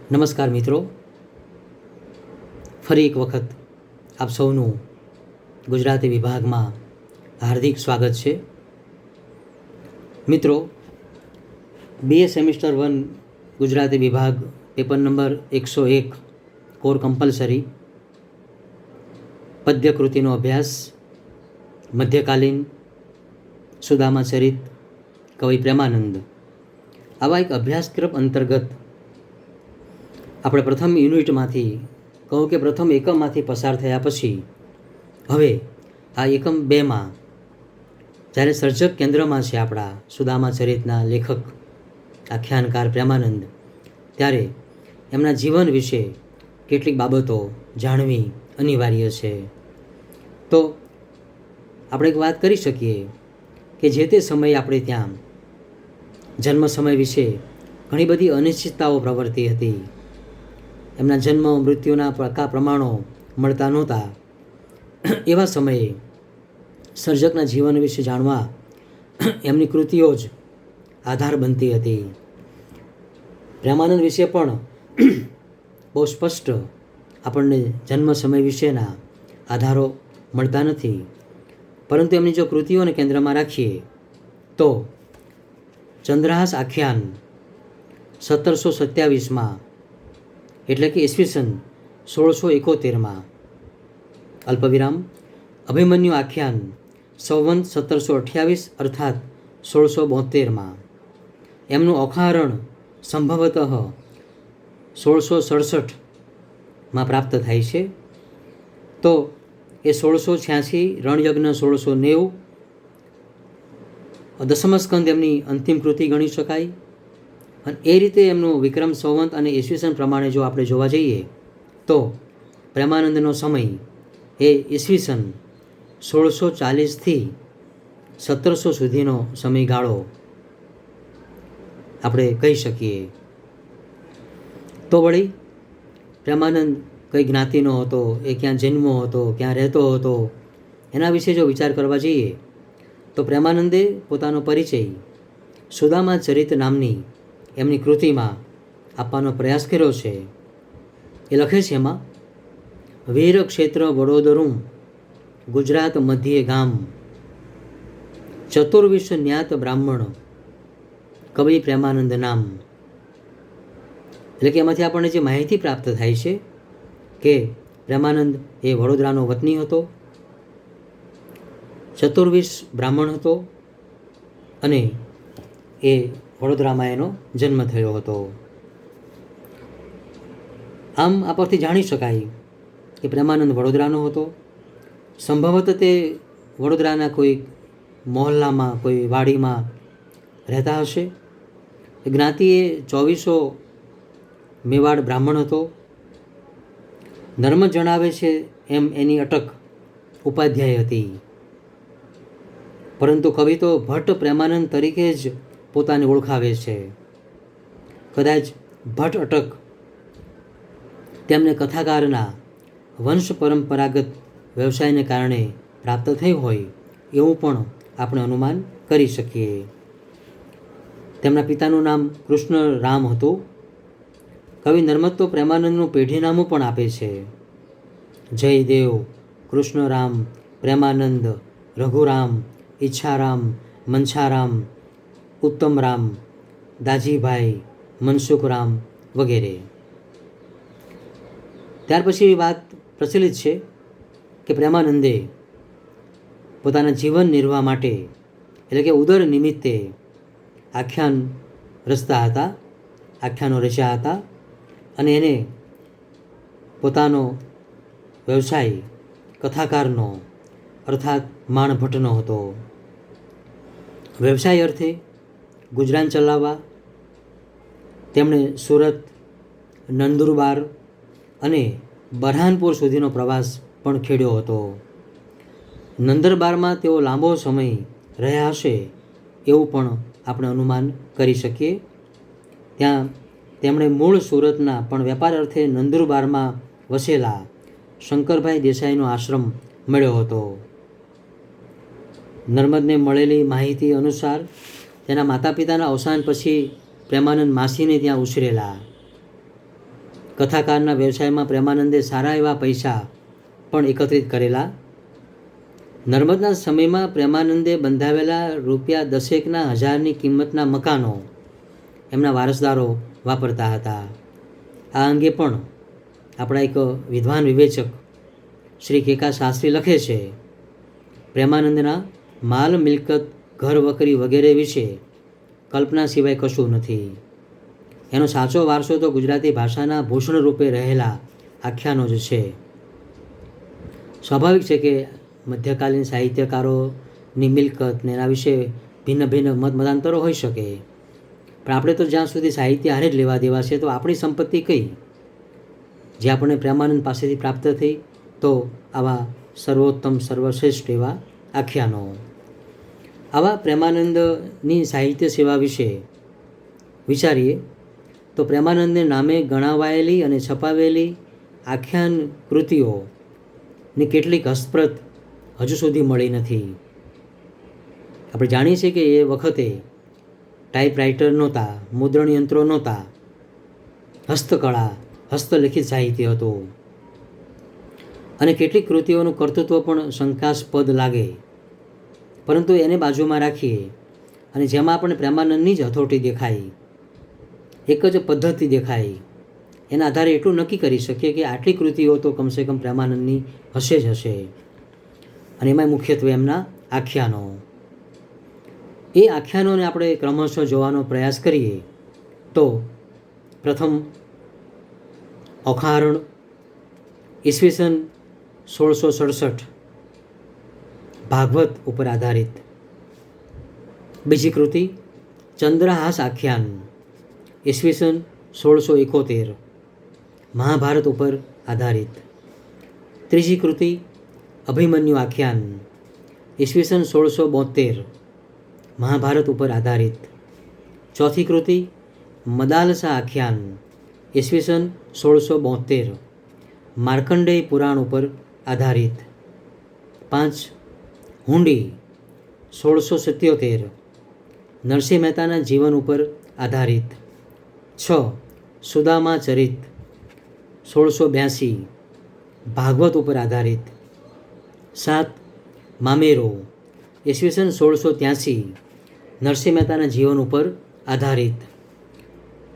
નમસ્કાર મિત્રો, ફરી એક વખત આપ સૌનું ગુજરાતી વિભાગમાં હાર્દિક સ્વાગત છે. મિત્રો, BA સેમિસ્ટર 1 ગુજરાતી વિભાગ પેપર નંબર 101 કોર કમ્પલસરી પદ્ય કૃતિનો અભ્યાસ, મધ્યકાલીન, સુદામા ચરિત, કવિ પ્રેમાનંદ, આવા એક અભ્યાસક્રમ અંતર્ગત આપણે પ્રથમ યુનિટમાંથી કહું કે પ્રથમ એકમમાંથી પસાર થયા પછી હવે આ એકમ 2માં જ્યારે સર્જક કેન્દ્રમાં છે આપણા સુદામા ચરિતના લેખક આખ્યાનકાર પ્રેમાનંદ, ત્યારે એમના જીવન વિશે કેટલીક બાબતો જાણવી અનિવાર્ય છે. તો આપણે એક વાત કરી શકીએ કે જે તે સમયે આપણે ત્યાં જન્મ સમય વિશે ઘણી બધી અનિશ્ચિતતાઓ પ્રવર્તી હતી. એમના જન્મ મૃત્યુના પાકા પ્રમાણો મળતા નહોતા. એવા સમયે સર્જકના જીવન વિશે જાણવા એમની કૃતિઓ જ આધાર બનતી હતી. પ્રેમાનંદ વિશે પણ બહુ સ્પષ્ટ આપણને જન્મ સમય વિશેના આધારો મળતા નથી, પરંતુ એમની જો કૃતિઓને કેન્દ્રમાં રાખીએ તો ચંદ્રહાસ આખ્યાન 1727માં એટલે કે ઈસવીસન 1671માં, અલ્પવિરામ અભિમન્યુ આખ્યાન સંવંત 1728 અર્થાત 1672માં, એમનું અખારણ સંભવતઃ 1667માં પ્રાપ્ત થાય છે. તો એ 1686 રણયજ્ઞ 1690 દસમસ્કંદ એમની અંતિમ કૃતિ ગણી શકાય. અને એ રીતે એમનું વિક્રમ સંવંત અને ઈસવીસન પ્રમાણે જો આપણે જોવા જઈએ તો પ્રેમાનંદનો સમય એ ઈસવીસન 1640થી 1700 સુધીનો સમયગાળો આપણે કહી શકીએ. તો વળી પ્રેમાનંદ કઈ જ્ઞાતિનો હતો, એ ક્યાં જન્મ્યો હતો, ક્યાં રહેતો હતો, એના વિશે જો વિચાર કરવા જઈએ તો પ્રેમાનંદે પોતાનો પરિચય સુદામા ચરિત નામની એમની કૃતિમાં આપવાનો પ્રયાસ કર્યો છે. એ લખે છે એમાં, વીર ક્ષેત્ર વડોદરું ગુજરાત મધ્યે ગામ, ચતુર્વિશ ન્યાત બ્રાહ્મણ કવિ પ્રેમાનંદ નામ. એટલે કે એમાંથી આપણને જે માહિતી પ્રાપ્ત થાય છે કે પ્રેમાનંદ એ વડોદરાનો વતની હતો, ચતુર્વિશ બ્રાહ્મણ હતો અને એ વડોદરામાં એનો જન્મ થયો હતો. આમ આ પરથી જાણી શકાય કે પ્રેમાનંદ વડોદરાનો હતો. સંભવત તે વડોદરાના કોઈ મહોલ્લામાં, કોઈ વાડીમાં રહેતા હશે. જ્ઞાતિએ 2400 મેવાડ બ્રાહ્મણ હતો. નર્મદ જણાવે છે એમ એની અટક ઉપાધ્યાય હતી, પરંતુ કવિ તો ભટ્ટ પ્રેમાનંદ તરીકે જ પોતાને ઓળખાવે છે. કદાચ ભટ્ટ અટક તેમને કથાકારના વંશ પરંપરાગત વ્યવસાયને કારણે પ્રાપ્ત થઈ હોય એવું પણ આપણે અનુમાન કરી શકીએ. તેમના પિતાનું નામ કૃષ્ણરામ હતું. કવિ નર્મદ તો પ્રેમાનંદનું પેઢીનામું પણ આપે છે. જયદેવ, કૃષ્ણરામ, પ્રેમાનંદ, રઘુરામ, ઈચ્છારામ, મનછારામ, ઉત્તમરામ, દાજીભાઈ, મનસુખરામ વગેરે. ત્યાર પછી વાત પ્રચલિત છે કે પ્રેમાનંદે પોતાના જીવન નિર્વાહ માટે એટલે કે ઉદર નિમિત્તે આખ્યાન રચતા હતા, આખ્યાનો રચ્યા હતા અને એને પોતાનો વ્યવસાય કથાકારનો અર્થાત માણભટ્ટનો હતો. વ્યવસાય અર્થે ગુજરાન ચલાવવા તેમણે સુરત, નંદુરબાર અને બરહાનપુર સુધીનો પ્રવાસ પણ ખેડ્યો હતો. નંદરબારમાં તેઓ લાંબો સમય રહ્યા હશે એવું પણ આપણે અનુમાન કરી શકીએ. ત્યાં તેમણે મૂળ સુરતના પણ વેપાર અર્થે નંદુરબારમાં વસેલા શંકરભાઈ દેસાઈનો આશ્રમ મળ્યો હતો. નર્મદને મળેલી માહિતી અનુસાર તેના માતા પિતાના અવસાન પછી પ્રેમાનંદ માસીને ત્યાં ઉછરેલા. કથાકારના વ્યવસાયમાં પ્રેમાનંદે સારા એવા પૈસા પણ એકત્રિત કરેલા. નર્મદના સમયમાં પ્રેમાનંદે બંધાવેલા રૂપિયા 10,000ની કિંમતના મકાનો એમના વારસદારો વાપરતા હતા. આ અંગે પણ આપણા એક વિદ્વાન વિવેચક શ્રી કેકા શાસ્ત્રી લખે છે, પ્રેમાનંદના માલ મિલકત ઘર વકરી વગેરે વિશે કલ્પના સિવાય કશું નથી. એનો સાચો વારસો તો ગુજરાતી ભાષાના ભૂષણ રૂપે રહેલા આખ્યાનો જ છે. સ્વાભાવિક છે કે મધ્યકાલીન સાહિત્યકારોની મિલકત ને એના વિશે ભિન્ન ભિન્ન મતાંતરો હોઈ શકે, પણ આપણે તો જ્યાં સુધી સાહિત્ય હારે જ લેવા દેવા છે, તો આપણી સંપત્તિ કઈ જે આપણને પ્રેમાનંદ પાસેથી પ્રાપ્ત થઈ? તો આવા સર્વોત્તમ સર્વશ્રેષ્ઠ એવા આખ્યાનો. આવા પ્રેમાનંદની સાહિત્ય સેવા વિશે વિચારીએ તો પ્રેમાનંદને નામે ગણાવાયેલી અને છપાવેલી આખ્યાન કૃતિઓની કેટલીક હસ્તપ્રત હજુ સુધી મળી નથી. આપણે જાણીએ છીએ કે એ વખતે ટાઈપરાઇટર નહોતા, મુદ્રણ યંત્રો નહોતા, હસ્તકળા હસ્તલિખિત સાહિત્ય હતું અને કેટલીક કૃતિઓનું કર્તૃત્વ પણ શંકાસ્પદ લાગે, પરંતુ એને બાજુમાં રાખીએ અને જેમાં આપણે પ્રેમાનંદની જ હથોટી દેખાય, એક જ પદ્ધતિ દેખાય, એના આધારે એટલું નક્કી કરી શકીએ કે આટલી કૃતિઓ તો કમસે કમ પ્રેમાનંદની હશે જ હશે. અને એમાં મુખ્યત્વે એમના આખ્યાનો. એ આખ્યાનોને આપણે ક્રમશઃ જોવાનો પ્રયાસ કરીએ તો પ્રથમ ઓખારણ ઈસવીસન 1667 ભાગવત ઉપર આધારિત. બીજી કૃતિ ચંદ્રહાસ આખ્યાન ઈસવીસન 1671 મહાભારત ઉપર આધારિત. ત્રીજી કૃતિ અભિમન્યુ આખ્યાન ઈસવીસન 1672 મહાભારત ઉપર આધારિત. ચોથી કૃતિ મદાલસા આખ્યાન ઈસવીસન 1672 માર્કંડેય પુરાણ ઉપર આધારિત. 5 હુંડી 1677 નરસિંહ મહેતાના જીવન ઉપર આધારિત. 6 સુદામા ચરિત 1682 ભાગવત ઉપર આધારિત. 7 મામેરો ઈસવીસન 1683 નરસિંહ મહેતાના જીવન ઉપર આધારિત.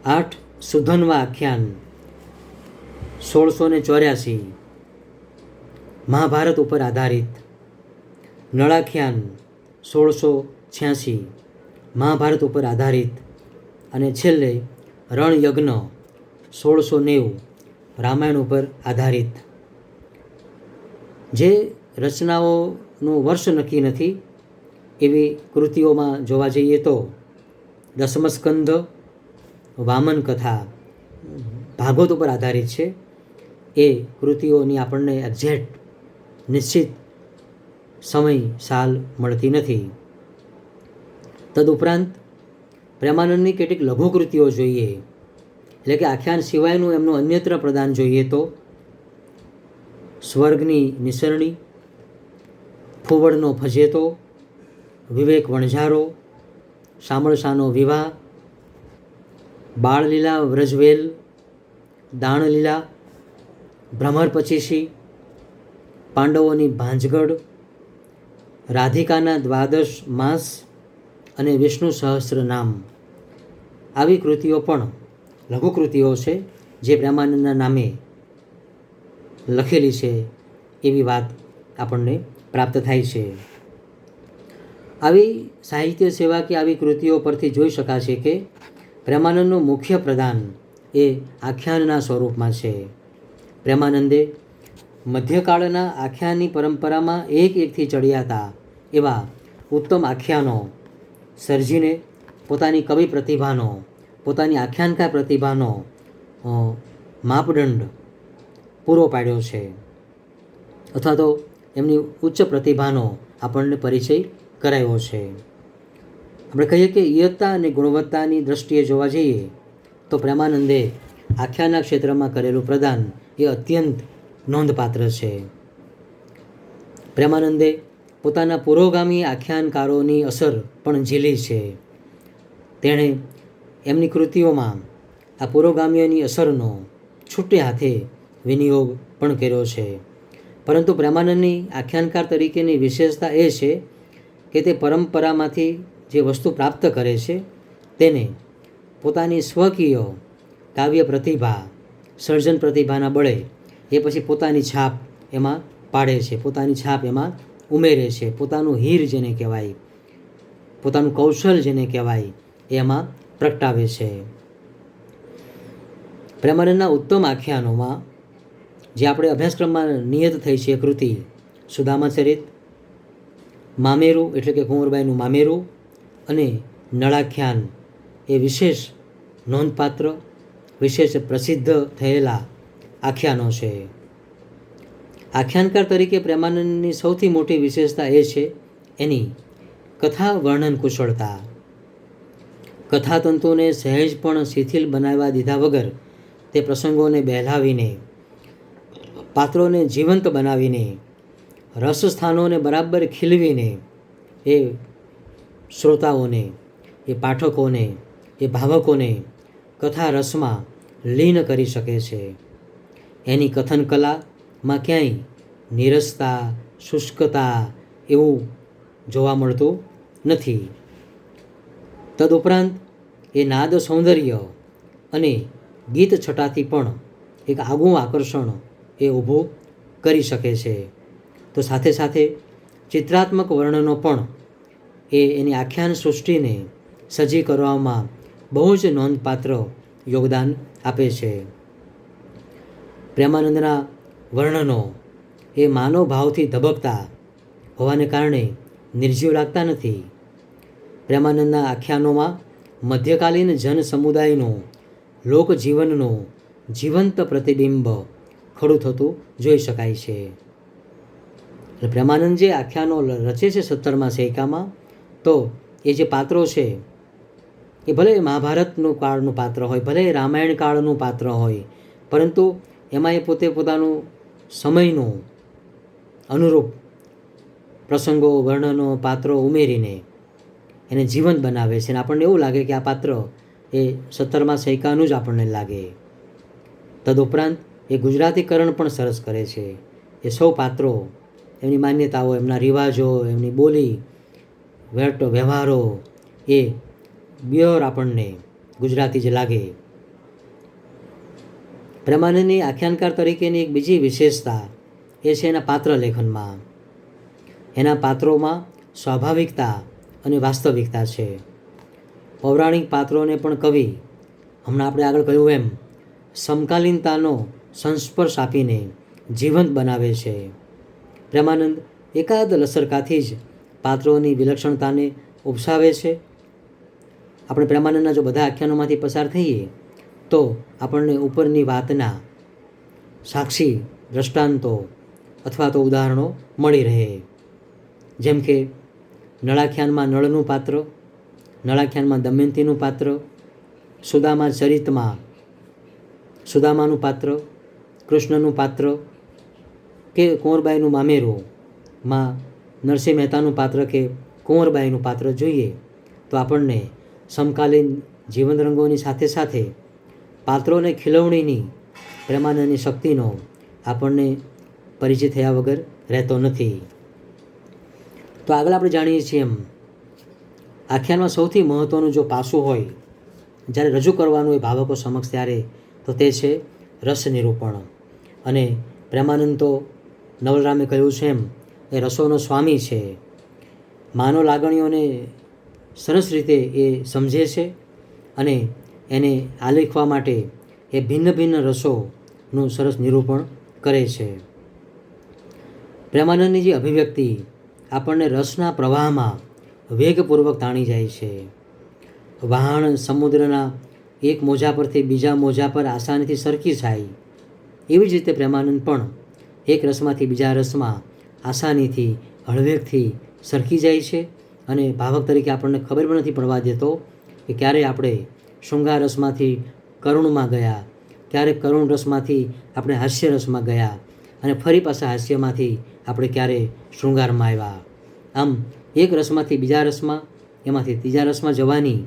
8 સુધન્વા આખ્યાન 1684 મહાભારત ઉપર આધારિત. નળાખ્યાન 1686 મહાભારત ઉપર આધારિત. અને છેલ્લે રણયજ્ઞ 1690 રામાયણ ઉપર આધારિત. જે રચનાઓનું વર્ષ નક્કી નથી એવી કૃતિઓમાં જોવા જઈએ તો દસમસ્કંધ વામન કથા ભાગવત ઉપર આધારિત છે. એ કૃતિઓની આપણને એક્ઝેક્ટ નિશ્ચિત સમય સાલ મળતી નથી. તદુપરાંત પ્રેમાનંદની કેટલીક લઘુકૃતિઓ જોઈએ, એટલે કે આખ્યાન સિવાયનું એમનું અન્યત્ર પ્રદાન જોઈએ તો સ્વર્ગની નિસરણી, ફુવડનો ફજેતો, વિવેક વણઝારો, શામળશાનો વિવાહ, બાળલીલા વ્રજવેલ, દાણલીલા, ભ્રમર પચીસી, પાંડવોની ભાંજગઢ, રાધિકાના દ્વાદશ માસ અને વિષ્ણુ સહસ્ત્ર નામ. આવી કૃતિઓ પણ લઘુકૃતિઓ છે જે પ્રેમાનંદના નામે લખેલી છે એવી વાત આપણને પ્રાપ્ત થાય છે. આવી સાહિત્ય સેવા કે આવી કૃતિઓ પરથી જોઈ શકાશે કે પ્રેમાનંદનું મુખ્ય પ્રદાન એ આખ્યાનના સ્વરૂપમાં છે. પ્રેમાનંદે મધ્યકાળના આખ્યાનની પરંપરામાં એક એકથી ચડિયાતા એવા ઉત્તમ આખ્યાનો સર્જીને પોતાની કવિ પ્રતિભાનો, પોતાની આખ્યાનકાર પ્રતિભાનો માપદંડ પૂરો પાડ્યો છે, અથવા તો એમની ઉચ્ચ પ્રતિભાનો આપણને પરિચય કરાયો છે. આપણે કહીએ કે ઇયત્તા અને ગુણવત્તાની દૃષ્ટિએ જોવા જઈએ તો પ્રેમાનંદે આખ્યાનના ક્ષેત્રમાં કરેલું પ્રદાન એ અત્યંત નોંધપાત્ર છે. પ્રેમાનંદે પોતાના પુરોગામી આખ્યાનકારોની અસર પણ ઝીલી છે. તેણે એમની કૃતિઓમાં આ પુરોગામીઓની અસરનો છૂટે હાથે વિનિયોગ પણ કર્યો છે. પરંતુ પ્રેમાનંદની આખ્યાનકાર તરીકેની વિશેષતા એ છે કે તે પરંપરામાંથી જે વસ્તુ પ્રાપ્ત કરે છે તેને પોતાની સ્વકીય કાવ્ય પ્રતિભા, સર્જન પ્રતિભાના બળે એ પછી પોતાની છાપ એમાં પાડે છે, પોતાની છાપ એમાં ઉમેરે છે, પોતાનું હીર જેને કહેવાય, પોતાનું કૌશલ જેને કહેવાય એમાં પ્રગટાવે છે. પ્રેમાનંદના ઉત્તમ આખ્યાનોમાં જે આપણે અભ્યાસક્રમમાં નિયત થઈ છે કૃતિ સુદામા ચરિત, મામેરું એટલે કે કુંવરબાઈનું મામેરું અને નળાખ્યાન એ વિશેષ નોંધપાત્ર, વિશેષ પ્રસિદ્ધ થયેલા આખ્યાનો છે. આખ્યાનકાર તરીકે પ્રેમાનંદની સૌથી મોટી વિશેષતા એ છે એની કથા વર્ણન કુશળતા. કથાતંતુને સહેજ પણ શિથિલ બનાવવા દીધા વગર તે પ્રસંગોને બહેલાવીને, પાત્રોને જીવંત બનાવીને, રસસ્થાનોને બરાબર ખીલવીને એ શ્રોતાઓને, એ પાઠકોને, એ ભાવકોને કથા રસમાં લીન કરી શકે છે. એની કથન કલામાં ક્યાંય નીરસતા, શુષ્કતા એવું જોવા મળતું નથી. તદુપરાંત એ નાદ સૌંદર્ય અને ગીત છટાથી પણ એક આગવું આકર્ષણ એ ઊભું કરી શકે છે. તો સાથે સાથે ચિત્રાત્મક વર્ણનો પણ એ એની આખ્યાન સૃષ્ટિને સજી કરવામાં બહુ જ નોંધપાત્ર યોગદાન આપે છે. પ્રેમાનંદના વર્ણનો એ માનવ ભાવથી ધબકતા હોવાને કારણે નિર્જીવ લાગતા નથી. પ્રેમાનંદના આખ્યાનોમાં મધ્યકાલીન જન સમુદાયનું, લોકજીવનનું જીવંત પ્રતિબિંબ ખડું થતું જોઈ શકાય છે. એટલે પ્રેમાનંદ જે આખ્યાનો રચે છે 17મા સૈકામાં, તો એ જે પાત્રો છે એ ભલે મહાભારતનું કાળનું પાત્ર હોય, ભલે રામાયણ કાળનું પાત્ર હોય, પરંતુ એમાં એ પોતે પોતાનું સમયનું અનુરૂપ પ્રસંગો, વર્ણનો, પાત્રો ઉમેરીને એને જીવંત બનાવે છે અને આપણને એવું લાગે કે આ પાત્ર એ 17મા સૈકાનું જ આપણને લાગે. તદુપરાંત એ ગુજરાતીકરણ પણ સરસ કરે છે. એ સૌ પાત્રો, એમની માન્યતાઓ, એમના રિવાજો, એમની બોલી, વ્યવહારો એ પ્યોર આપણને ગુજરાતી જ લાગે. પ્રેમાનંદની આખ્યાનકાર તરીકેની એક બીજી વિશેષતા એ છે એના પાત્ર લેખનમાં. એના પાત્રોમાં સ્વાભાવિકતા અને વાસ્તવિકતા છે. પૌરાણિક પાત્રોને પણ કવિ, હમણાં આપણે આગળ કહ્યું એમ, સમકાલીનતાનો સંસ્પર્શ આપીને જીવંત બનાવે છે. પ્રેમાનંદ એકાદ લસરકાથી જ પાત્રોની વિલક્ષણતાને ઉપસાવે છે. આપણે પ્રેમાનંદના જો બધા આખ્યાનોમાંથી પસાર થઈએ તો આપણને ઉપરની વાતના સાક્ષી દ્રષ્ટાંતો અથવા તો ઉદાહરણો મળી રહે. જેમ કે નળાખ્યાનમાં નળનું પાત્ર, નળાખ્યાનમાં દમયંતીનું પાત્ર, સુદામા ચરિતમાં સુદામાનું પાત્ર, કૃષ્ણનું પાત્ર, કે કુંવરબાઈનું મામેરુંમાં નરસિંહ મહેતાનું પાત્ર કે કુંવરબાઈનું પાત્ર જોઈએ તો આપણને સમકાલીન જીવન રંગોની સાથે સાથે પાત્રોને ખીલવણીની પ્રેમાનંદની શક્તિનો આપણને પરિચય થયા વગર રહેતો નથી. તો આગળ આપણે જાણીએ છીએ એમ આખ્યાનમાં સૌથી મહત્ત્વનું જો પાસું હોય જ્યારે રજૂ કરવાનું હોય ભાવકો સમક્ષ, ત્યારે તો તે છે રસ નિરૂપણ. અને પ્રેમાનંદ તો નવલરામે કહ્યું છે એમ એ રસોનો સ્વામી છે. માનવ લાગણીઓને સરસ રીતે એ સમજે છે અને એને આલેખવા માટે એ ભિન્ન ભિન્ન રસોનું સરસ નિરૂપણ કરે છે. પ્રેમાનંદની જે અભિવ્યક્તિ આપણને રસના પ્રવાહમાં વેગપૂર્વક તાણી જાય છે. વહાણ સમુદ્રના એક મોજા પરથી બીજા મોજા પર આસાનીથી સરકી જાય, એવી જ રીતે પ્રેમાનંદ પણ એક રસમાંથી બીજા રસમાં આસાનીથી, હળવેકથી સરકી જાય છે અને ભાવક તરીકે આપણને ખબર પણ નથી પડવા દેતો કે ક્યારે આપણે શૃંગાર રસમાંથી કરુણમાં ગયા, ક્યારે કરુણ રસમાંથી આપણે હાસ્ય રસમાં ગયા અને ફરી પાછા હાસ્યમાંથી આપણે ક્યારે શૃંગારમાં આવ્યા. આમ એક રસમાંથી બીજા રસમાં, એમાંથી ત્રીજા રસમાં જવાની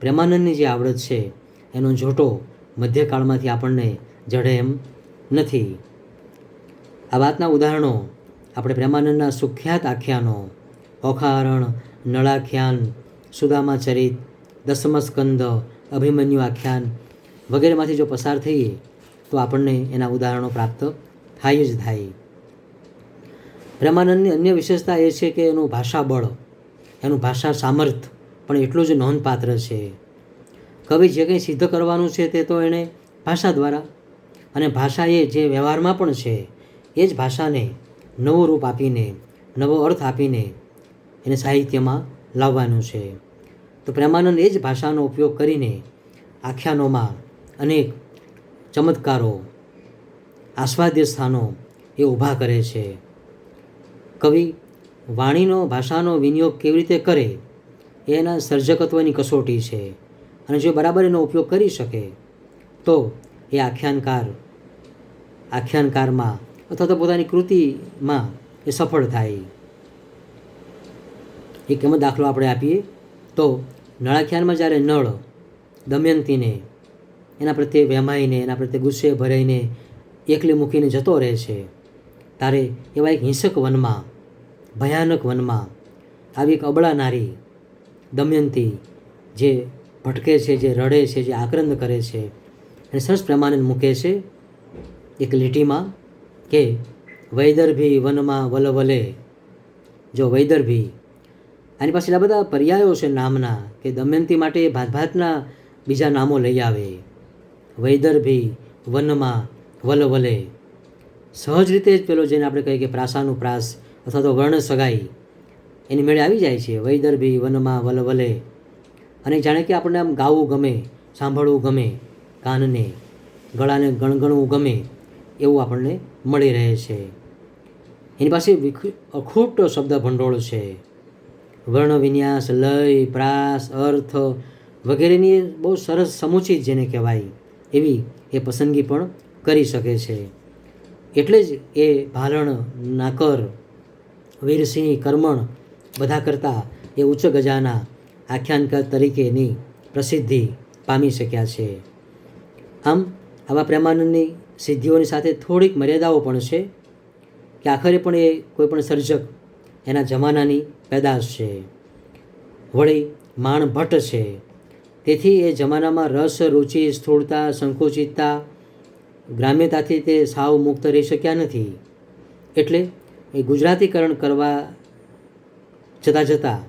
પ્રેમાનંદની જે આવડત છે એનો જોટો મધ્યકાળમાંથી આપણને જડે એમ નથી. આ વાતના ઉદાહરણો આપણે પ્રેમાનંદના સુખ્યાત આખ્યાનો ઓખાહરણ, નળાખ્યાન, સુદામા ચરિત, દસમસ્કંદ, અભિમન્યુ આખ્યાન વગેરેમાંથી જો પસાર થઈએ તો આપણને એના ઉદાહરણો પ્રાપ્ત થાય જ થાય. પ્રેમાનંદની અન્ય વિશેષતા એ છે કે એનું ભાષા બળ, એનું ભાષા સામર્થ્ય પણ એટલું જ નોંધપાત્ર છે. કવિ જે કંઈ સિદ્ધ કરવાનું છે તે તો એણે ભાષા દ્વારા, અને ભાષા એ જે વ્યવહારમાં પણ છે એ જ ભાષાને નવું રૂપ આપીને, નવો અર્થ આપીને એને સાહિત્યમાં લાવવાનું છે. તો પ્રેમાનંદ એ જ ભાષાનો ઉપયોગ કરીને આખ્યાનોમાં અનેક ચમત્કારો, આસ્વાદ્ય સ્થાનો એ ઊભા કરે છે. કવિ વાણીનો, ભાષાનો વિનિયોગ કેવી રીતે કરે એ એના સર્જકત્વની કસોટી છે, અને જો બરાબર એનો ઉપયોગ કરી શકે તો એ આખ્યાનકારમાં અથવા તો પોતાની કૃતિમાં એ સફળ થાય. એક એમ દાખલો આપણે આપીએ તો નળાખ્યાનમાં જ્યારે નળ દમયંતીને એના પ્રત્યે વહેમાઈને, એના પ્રત્યે ગુસ્સે ભરાઈને એકલી મૂકીને જતો રહે છે, ત્યારે એવા એક હિંસક વનમાં, ભયાનક વનમાં આવી એક અબળા નારી દમયંતી જે ભટકે છે, જે રડે છે, જે આક્રંદ કરે છે, અને સરસ પ્રેમાનંદ મૂકે છે એક લીટીમાં કે વૈદર્ભી વનમાં વલવલે. જો વૈદર્ભી, આની પાસે આ બધા પર્યાયો છે નામના, કે દમયંતી માટે ભાતભાતના બીજા નામો લઈ આવે. વૈદર્ભી વનમાં વલવલે, સહજ રીતે જ પેલો જેને આપણે કહીએ કે પ્રાસાનુપ્રાસ અથવા તો વર્ણ સગાઈ એની મેળે આવી જાય છે. વૈદર્ભી વનમાં વલવલે, અને જાણે કે આપણને આમ ગાવું ગમે, સાંભળવું ગમે, કાનને ગળાને ગણગણવું ગમે એવું આપણને મળી રહે છે. એની પાસે અખૂટ શબ્દ ભંડોળ છે. વર્ણ વિન્યાસ, લય, પ્રાસ, અર્થ વગેરેની બહુ સરસ સમુચિત જેને કહેવાય એવી એ પસંદગી પણ કરી શકે છે. એટલે જ એ ભાલણ, નાકર, વીરસિંહ, કર્મણ બધા કરતાં એ ઉચ્ચ ગજાના આખ્યાનકાર તરીકેની પ્રસિદ્ધિ પામી શક્યા છે. આમ આવા પ્રેમાનંદની સિદ્ધિઓની સાથે થોડીક મર્યાદાઓ પણ છે કે આખરે પણ એ કોઈ પણ સર્જક એના જમાનાની પેદાશ છે. વળી માણ ભટ્ટ છે, તેથી એ જમાનામાં રસ, રુચિ, સ્થૂળતા, સંકુચિતતા, ગ્રામ્યતાથી તે સાવ મુક્ત રહી શક્યા નથી. એટલે એ ગુજરાતીકરણ કરવા જતાં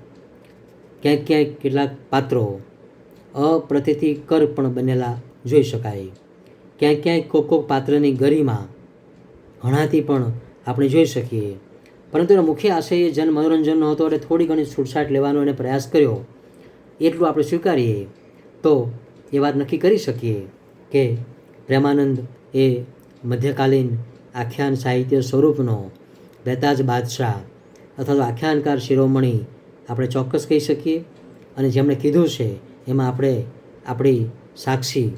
ક્યાંક કેટલાક પાત્રો અપ્રતિથિકર પણ બનેલા જોઈ શકાય. ક્યાંક કોક પાત્રની ગરિમા ઘણાથી પણ આપણે જોઈ શકીએ. પરંતુ એનો મુખ્ય આશય એ જન મનોરંજનનો હતો, એટલે થોડી ઘણી છૂટછાટ લેવાનો એને પ્રયાસ કર્યો. એટલું આપણે સ્વીકારીએ તો એ વાત નક્કી કરી શકીએ કે પ્રેમાનંદ એ મધ્યકાલીન આખ્યાન સાહિત્ય સ્વરૂપનો બેતાજ બાદશાહ અથવા તો આખ્યાનકાર શિરોમણી આપણે ચોક્કસ કહી શકીએ. અને જેમણે કીધું છે એમાં આપણે આપણી સાક્ષી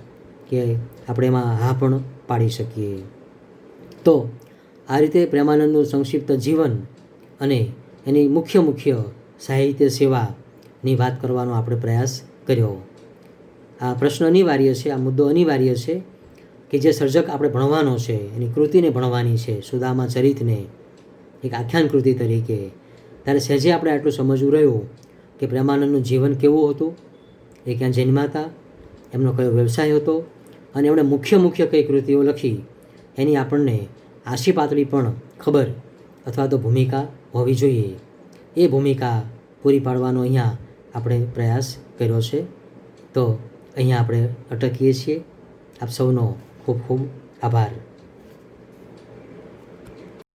કે આપણે એમાં હા પણ પાડી શકીએ. તો આ રીતે પ્રેમાનંદનું સંક્ષિપ્ત જીવન અને એની મુખ્ય સાહિત્ય સેવાની વાત કરવાનો આપણે પ્રયાસ કર્યો. આ પ્રશ્ન અનિવાર્ય છે, આ મુદ્દો અનિવાર્ય છે કે જે સર્જક આપણે ભણવાનો છે, એની કૃતિને ભણવાની છે, સુદામા ચરિતને એક આખ્યાન કૃતિ તરીકે, ત્યારે સહેજે આપણે આટલું સમજવું રહ્યું કે પ્રેમાનંદનું જીવન કેવું હતું, એ ક્યાં જન્મ્યા હતા, એમનો કયો વ્યવસાય હતો, અને એમણે મુખ્ય કઈ કૃતિઓ લખી એની આપણને આછી પાતળી પણ ખબર અથવા તો ભૂમિકા હોવી જોઈએ. એ ભૂમિકા પૂરી પાડવાનો અહીંયા આપણે પ્રયાસ કર્યો છે. તો અહીંયા આપણે અટકીએ છીએ. આપ સૌનો ખૂબ ખૂબ આભાર.